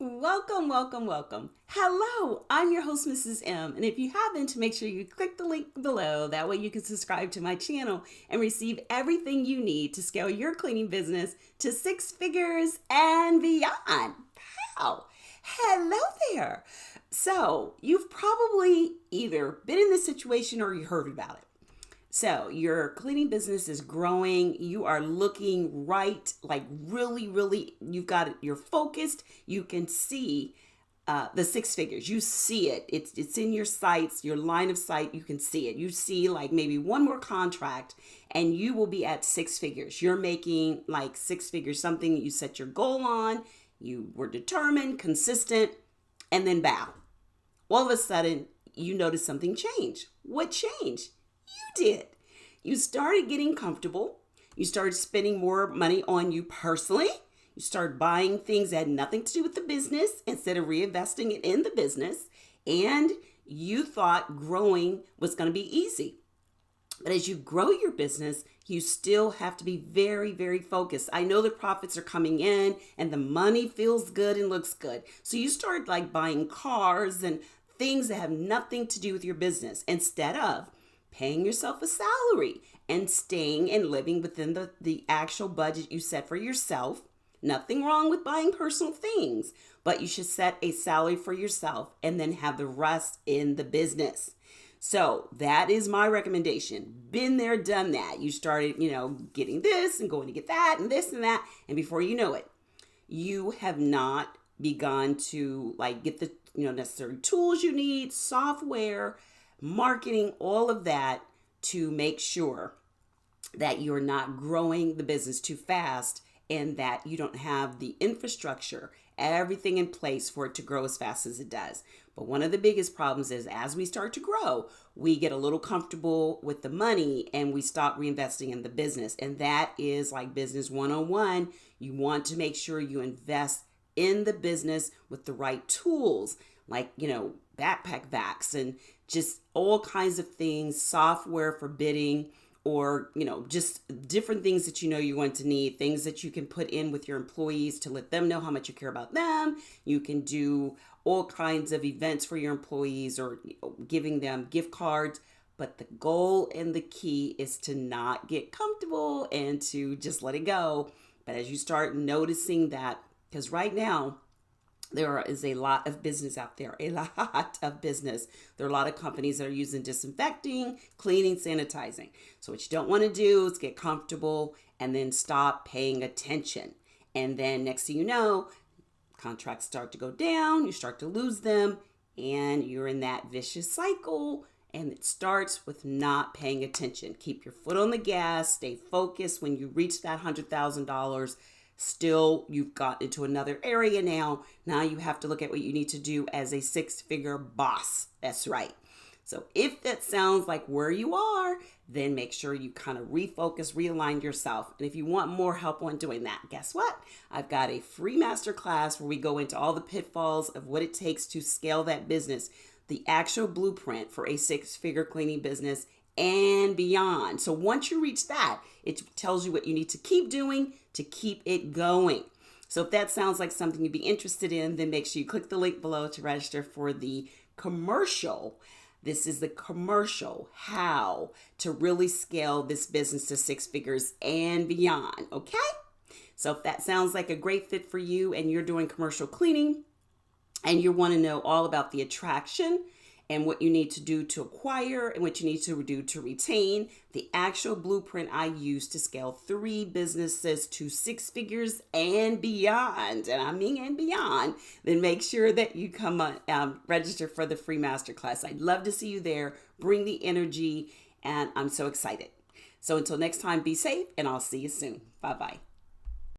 Welcome, welcome, welcome. Hello, I'm your host, Mrs. M. And if you haven't, make sure you click the link below. That way you can subscribe to my channel and receive everything you need to scale your cleaning business to 6 figures and beyond. Wow. Hello there. So you've probably either been in this situation or you heard about it. So your cleaning business is growing. You are looking right, like really, you've got it. You're focused. You can see the 6 figures. You see it. It's in your sights, your line of sight. You can see it. You see like maybe one more contract and you will be at 6 figures. You're making like 6 figures, something you set your goal on. You were determined, consistent, and then bow. All of a sudden, you notice something change. What changed? You did. You started getting comfortable. You started spending more money on you personally. You started buying things that had nothing to do with the business instead of reinvesting it in the business. And you thought growing was going to be easy. But as you grow your business, you still have to be very focused. I know the profits are coming in and the money feels good and looks good. So you start like buying cars and things that have nothing to do with your business instead of paying yourself a salary and staying and living within the actual budget you set for yourself. Nothing wrong with buying personal things, but you should set a salary for yourself and then have the rest in the business. So that is my recommendation. Been there, done that. You started, getting this and going to get that and this and that. And before you know it, you have not begun to get the necessary tools you need, software, marketing, all of that to make sure that you're not growing the business too fast and that you don't have the infrastructure, everything in place for it to grow as fast as it does. But one of the biggest problems is as we start to grow, we get a little comfortable with the money and we stop reinvesting in the business. And that is like business 101. You want to make sure you invest in the business with the right tools, like, backpack vacs and just all kinds of things, software for bidding, or, just different things that you're going to need, things that you can put in with your employees to let them know how much you care about them. You can do all kinds of events for your employees or giving them gift cards. But the goal and the key is to not get comfortable and to just let it go. But as you start noticing that, because right now, there is a lot of business out there, a lot of business. There are a lot of companies that are using disinfecting, cleaning, sanitizing. So what you don't want to do is get comfortable and then stop paying attention. And then next thing you know, contracts start to go down, you start to lose them, and you're in that vicious cycle. And it starts with not paying attention. Keep your foot on the gas, stay focused. When you reach that $100,000, still, you've got into another area now. Now you have to look at what you need to do as a 6-figure boss. That's right. So if that sounds like where you are, then make sure you kind of refocus, realign yourself. And if you want more help on doing that, guess what? I've got a free masterclass where we go into all the pitfalls of what it takes to scale that business, the actual blueprint for a 6-figure cleaning business and beyond. So once you reach that, it tells you what you need to keep doing to keep it going. So if that sounds like something you'd be interested in, then make sure you click the link below to register for the commercial. This is the commercial, how to really scale this business to 6 figures and beyond. Okay? So if that sounds like a great fit for you and you're doing commercial cleaning and you want to know all about the attraction and what you need to do to acquire and what you need to do to retain, the actual blueprint I use to scale 3 businesses to 6 figures and beyond, and I mean and beyond, then make sure that you come register for the free masterclass. I'd love to see you there. Bring the energy, and I'm so excited. So until next time, be safe, and I'll see you soon. Bye-bye.